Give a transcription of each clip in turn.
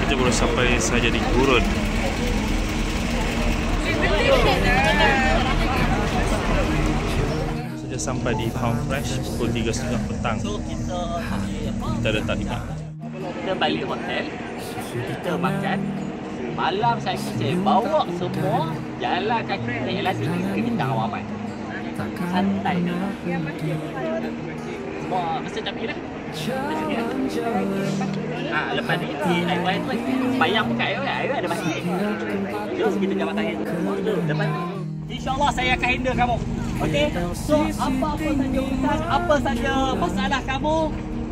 Kita baru sampai saja di Gurun. Sudah sampai di Farm Fresh pukul 3.30 petang. Kita letak di mana? Kita balik hotel, kita makan. Malam saya bawa semua jalan kaki naik LRT ke Bintang Awaman. Santai. Semua mesti tak pilih. Lepas ni air tu bayang buka air ada masjid. Terus kita jawab tanya depan. InsyaAllah saya akan handle kamu. Okey. So apa-apa saja urusan, apa saja masalah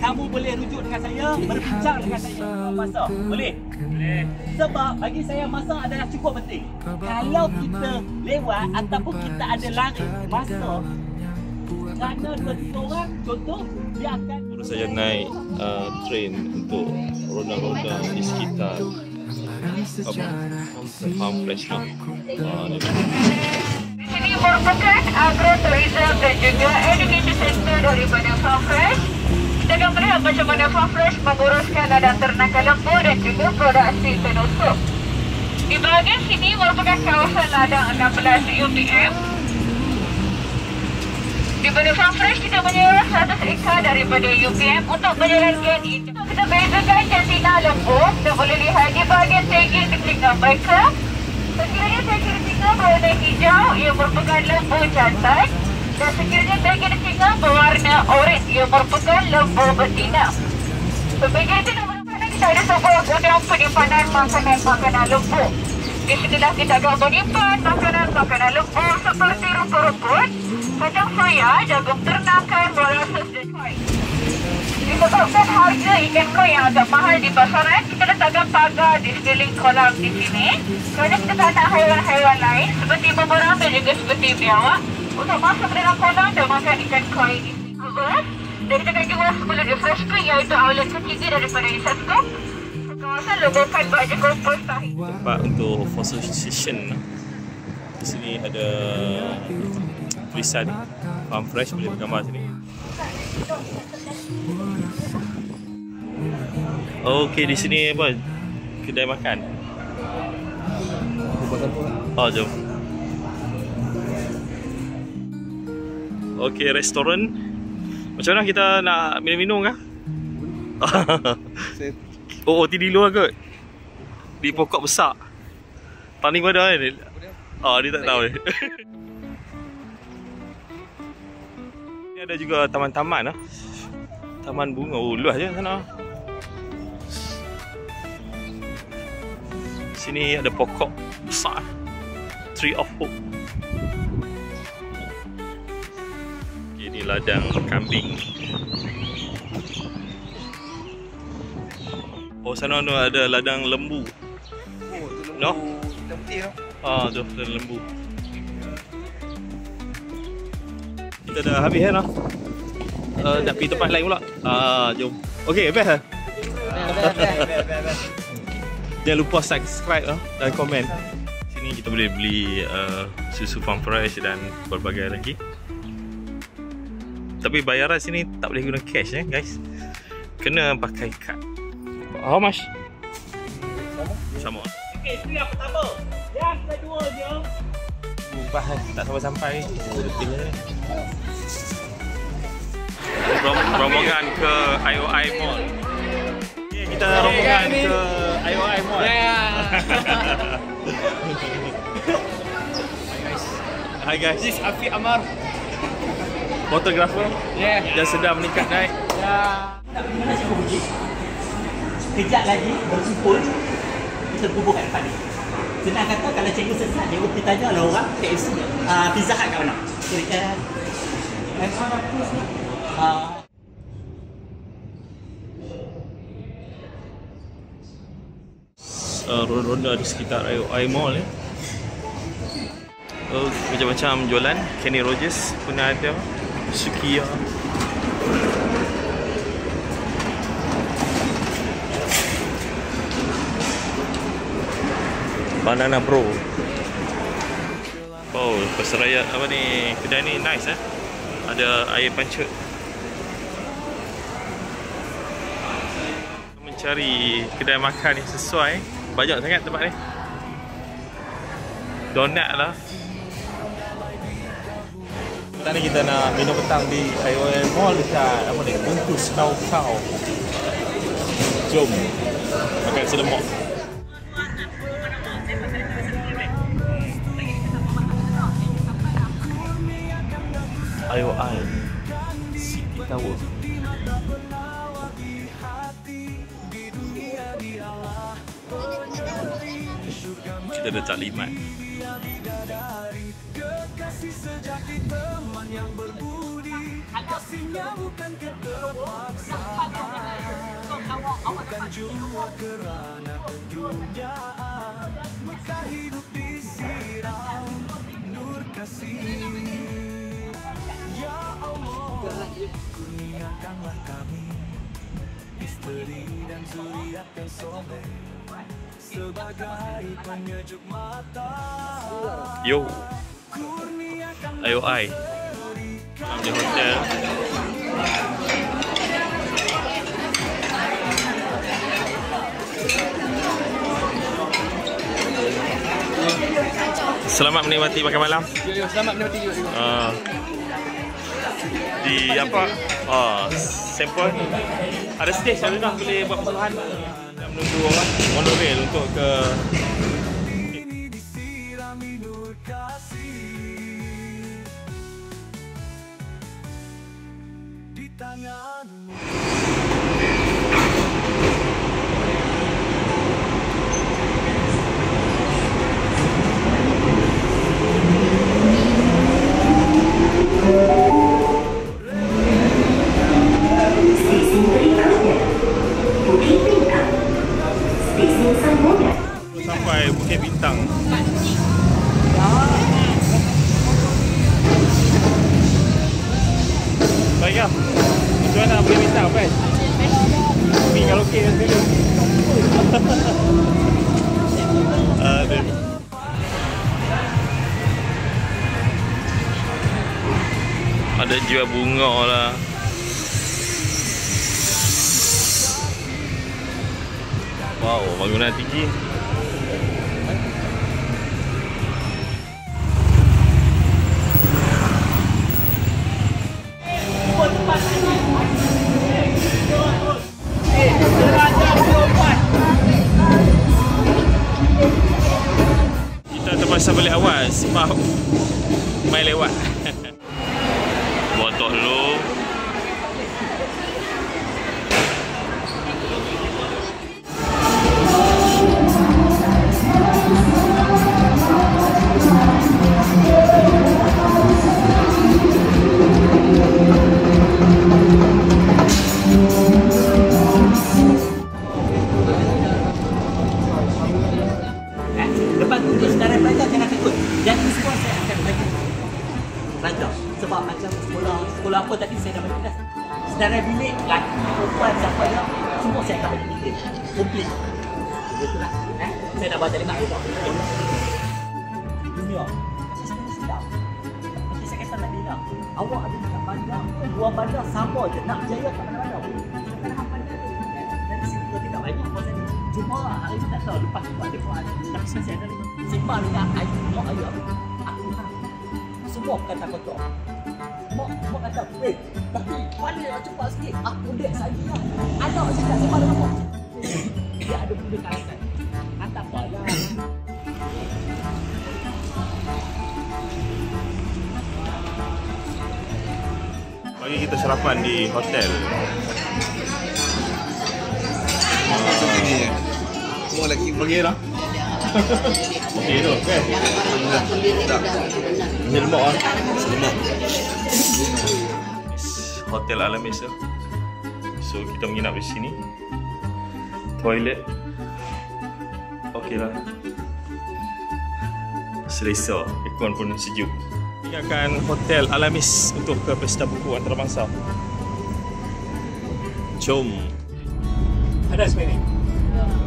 kamu boleh rujuk dengan saya, berbincang dengan saya. Masa boleh? Boleh. Sebab bagi saya masa adalah cukup penting. Kalau kita lewat ataupun kita ada lari masa kerana dua orang, contoh dia akan baru saja naik train untuk roda-roda di sekitar Farm Fresh lah. Di sini merupakan agrotourism dan juga education center daripada Farm Fresh. Kita akan melihat macam mana Farm Fresh menguruskan ladang ternakan lembu dan juga produksi tenusuk. Di bahagian sini merupakan kawasan ladang 16 UPM. Di pada Farm Fresh kita menyewa 100 ekar daripada UPM untuk menjalankan itu. Kita bezakan jantina lembu. Kita boleh lihat di bahagian taging ketinggalan mereka. Sekiranya taging ketinggalan berwarna hijau, ia merupakan lembu jantan. Dan sekiranya taging ketinggalan berwarna oranye, ia merupakan lembu betina. Sebagai itu merupakan kita ada sebuah gudang penyimpanan makanan-makanan lembu. Di sinilah kita akan menyimpan makanan-makanan lembu seperti rumput-rumput, kacang soya, jagung ternakan, molasses dan kuih. Disebabkan harga ikan koi yang agak mahal di pasaran, kita letakkan pagar di sekeliling kolam di sini kerana kita tak nak haiwan-haiwan lain seperti beberang dan juga seperti biawak untuk masuk ke dalam kolam dan makan ikan koi di sini. Dan kita akan jual sebelum di Fresh Creek iaitu outlet ketiga daripada Isasco. Kawasan lebukan baju kompos tahi. Tempat untuk fossil session. Di sini ada tulisan Farm Fresh, boleh bergambar sini. Okey, di sini apa? Kedai makan. Oh, jom. Okey, restoran. Macam mana kita nak minum-minum kah? Oh, di luar kot. Di pokok besar. Tani pada kan? Oh, dia tak tahu. Ni ada juga taman-taman lah. Taman bunga. Oh, luas je sana. Sini ada pokok besar. Tree of Hope. Okay, ni ladang kambing. Oh, sana tu ada ladang lembu. Oh, tu lembu. No? Hitam putih tu. Ah, tu ladang lembu. Kita dah habis kan lah. Nak pergi tempat lain pula. Jom. Okey, best lah. Jangan lupa subscribe dan komen. Sini kita boleh beli susu Farm Fresh dan berbagai lagi. Tapi bayaran sini tak boleh guna cash guys. Kena pakai kad. How much? Sama. Okey, itu yang pertama. Yang kedua dia Ubah tak sampai-sampai. Rombongan ke IOI Mall. Okay, kita rombongan ke IOI Mall. Hi guys. This is Afiq Amar. Fotografer. Yang sedang meningkat naik. Kejap lagi berkumpul, kita kumpul kat depan ni. Senang kata kalau cikgu sesat, dia boleh tanya lah orang KFC, Pizza Hut kat mana? Kira-kira ronda di sekitar IOI Mall ya. Macam-macam jualan. Kenny Rogers pun ada. Sukiya. Banana Bro. Oh, Pasaraya apa ni? Kedai ni nice Ada air pancut. cari kedai makan yang sesuai. Banyak sangat tempat ni. Donat lah. Sekarang ni kita nak minum petang di IOL Mall dekat apa ni? Bungkus Kau. Jom makan nasi lemak. IOI City Tower. Kita ada taklimat. Kurniakanlah kami istri dan zuriat yang soleh sebagai penyejuk mata. Yo, IOI di hotel. Selamat menikmati makan malam. Selamat menikmati juga. Di apa? Sampel ada stage ada dah boleh buat kesalahan. Nak menunggu orang monorail untuk ke di tanganmu. sampai Bukit Bintang. Baiklah. Macam mana Bukit Bintang, Faiz? Ni kalau okey kan video. Aduh. Ada jual bunga lah. Wow, bangunan tinggi. Kita terpaksa balik awal sebab main lewat. Botok lu. Lepas tu sekarang belajar jangan takut. Yang semua saya akan bagi belajar. Sebab macam sekolah apa tadi saya dah bagi dah. Sekarang bilik laki, perempuan, siapa dia, semua saya akan bagi bilik. Komplit. Betul lah. Saya dah baca 5 ayat. Dunia. Saya sedap. Macam saya kata tadi lah. Awak ada dekat bandar, luar bandar sama je. Nak berjaya kat mana-mana. Bukan apa bandar tu. Dari sini kita tidak banyak pasal ni. Cuma hari ni tak tahu lepas tu ada buat. Tapi saya ada sembah dengan air. Mak ayah aku semua kata kotor. Mak kata, tapi balik lah cepat sikit. Aku dek saja lah. Anak cakap sembah dengan mak. Dia ada benda kata. Tak payah. Bagi kita sarapan di hotel. Semua lagi Okey lah. Okey tu kan? tak. Ini lemak lah. Lemak. Hotel Alamis lah. So kita menginap di sini. Toilet. Okey lah. Selesa. Aircon pun sejuk. Ini akan Hotel Alamis untuk ke Pesta Buku Antarabangsa. Jom. Ada sebenarnya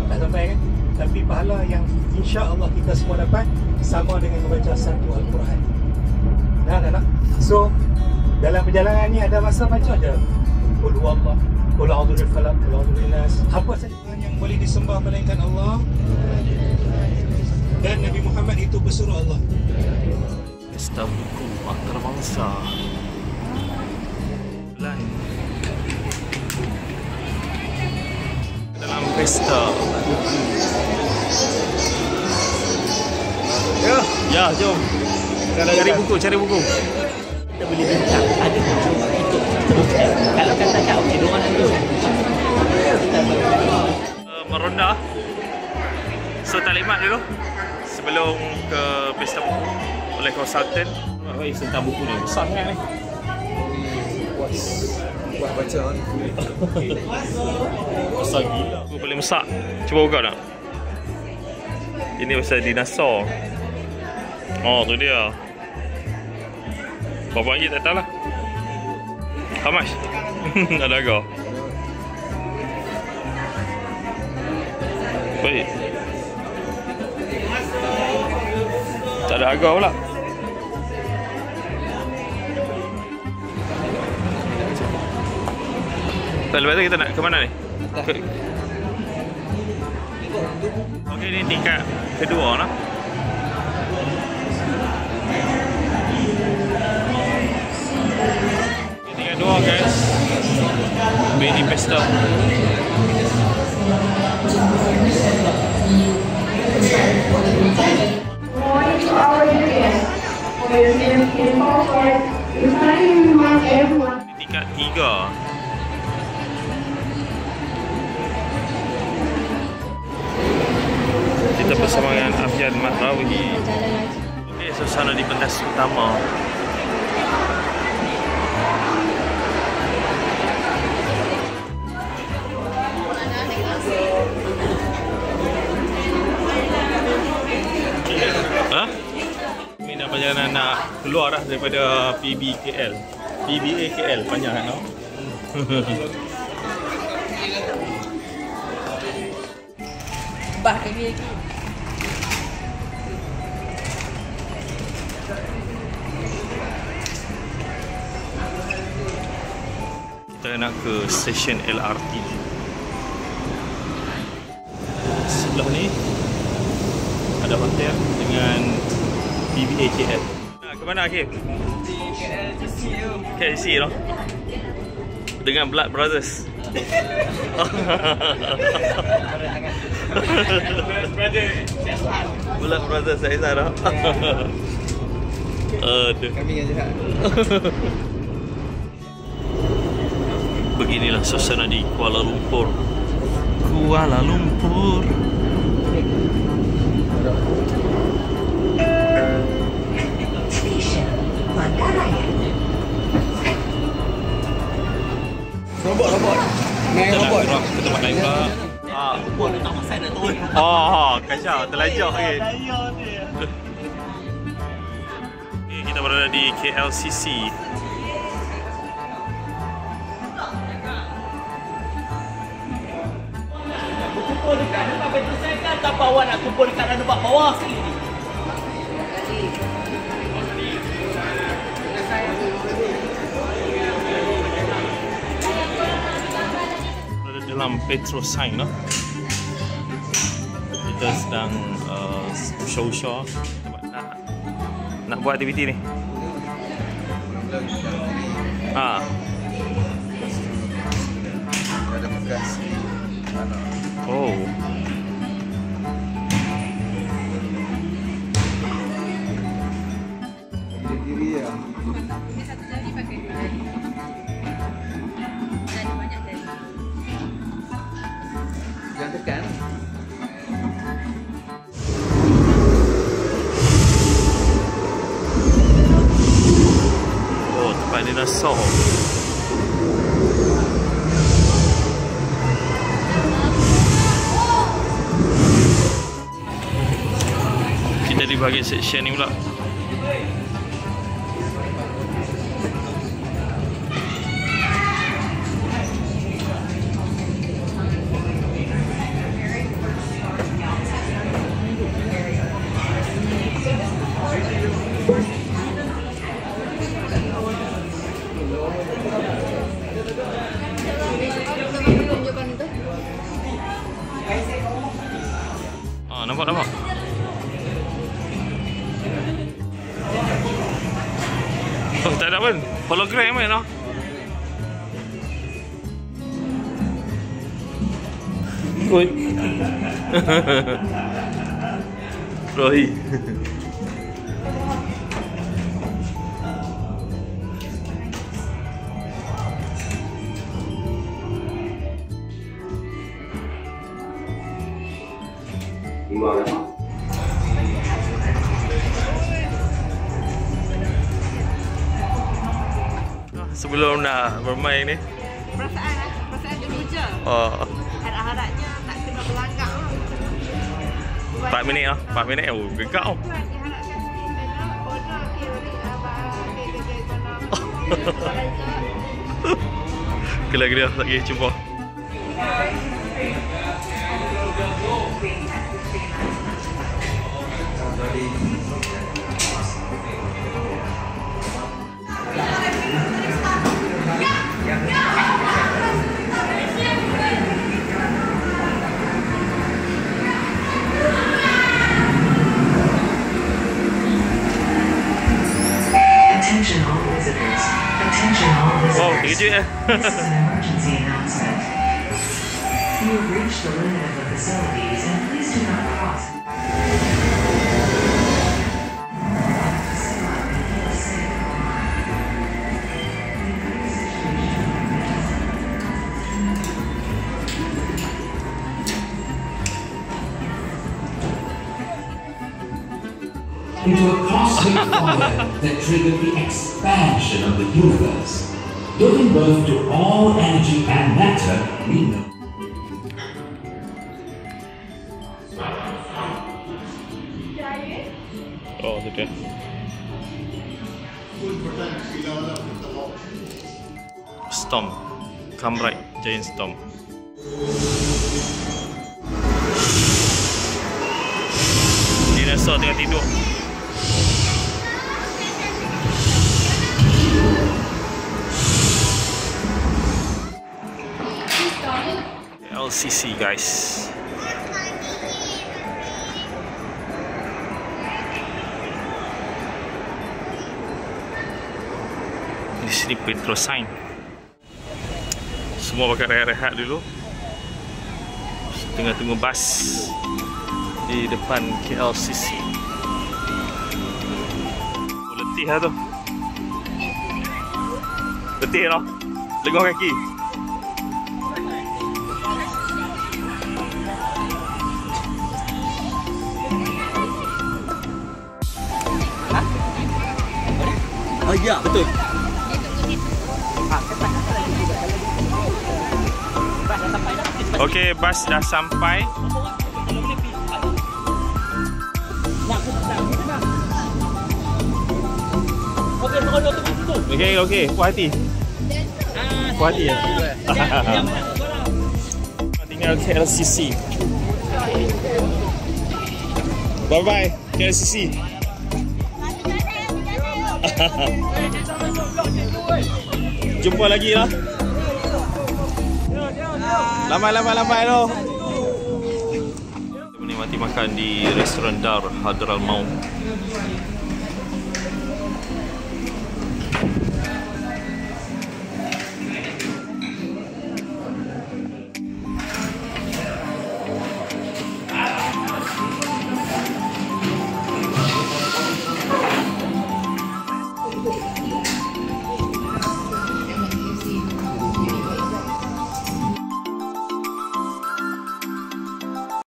tak sampai kan, tapi pahala yang insya-Allah kita semua dapat sama dengan membaca satu Al-Quran. Nah. So dalam perjalanan ni ada masa baca je qul huwallah, qul a'udzu birabbil falaq, qul a'udzu birabbin nas, apa saja. boleh disembah melainkan Allah, dan Nabi Muhammad itu pesuruh Allah. Pesta buku antarabangsa. Dalam pesta buku. Ya, jom. Cari buku, cari buku. Kita boleh bincang. Ada itu teruskan. Kalau kata cakap, okey, diorang nak terus. Meronda. So taklimat dulu sebelum ke pesta buku oleh konsultan. Tentang buku ni besar sangat ni. Buat baca kan. Besar gila. Buku paling besar. Cuba buka tak? Ini pasal dinosaur. Oh, tu dia. Berapa lagi tak tahu lah. How much? Ada harga. Baik. Tak ada harga pula. Lepas tu kita nak ke mana ni? Okey, ni tingkat kedua lah. Tingkat dua guys. Bini pesta. Tingkat 3. Kita bersama dengan Afian Mahrawi. Okey, suasana di pentas utama. Ini dah perjalanan nak keluar dah daripada PBKL. PBA KL panjang kan no? Bah ini lagi. Kita nak ke stesen LRT. Sebelah ni ada hotel dengan PBA KL. Nak ke mana Akif? KLCC no? Dengan Blood Brothers. Blood Brothers saya sana. Aduh. Kami yang jahat. Beginilah suasana di Kuala Lumpur. Kuala Lumpur. Robot. Main Kita nak robot. gerak ke tempat lain pula. Buat tak pasal nak turun. Kacau, terlajak kan. Okay, kita berada di KLCC. Kumpul dekat depan betul saya kan tak bawa nak kumpul dekat dalam tempat bawah sekali ni. Berada dalam Petrosign lah. Kita sedang show nak buat aktiviti ni. Ada bekas tanah. Oh. Diri ya. Satu jari pakai. Dan banyak jari. Jangan tekan. Oh, tempat dinosaur. Kita di bahagian section ni pula. Nampak. Oh, tak ada pun. Hologram kan, no? Oi. Rohi. Sebelum nak bermain ni, Perasaan dulu je. oh, Harap-harapnya tak kena berlanggar. 4 minit lah. 4 minit, oh, gegak tau. Gila-gila, tak pergi jumpa. Attention all visitors. Attention all Wow, visitors. terkejut eh. This is an emergency announcement. You have reached the limit of the facilities and please do not cross. Into a cosmic fire that triggered the expansion of the universe, giving birth to all energy and matter we know. Oh, tu dia. Storm. Come right, giant storm. Dinosaur tengah tidur. LCC guys. Di sini Petrosign. Semua pakai rehat-rehat dulu. Tengah tunggu bas di depan KLCC. Oh, letih lah tu. Letih lah. Lenguh kaki. Oh ya, betul. Okey, bas dah sampai. Okey, puas hati. Puas hati ya. Tinggal KLCC. Bye bye KLCC. Jumpa lagi lah. Lambai tu. Kita menikmati makan di restoran Dar Hadral Maut.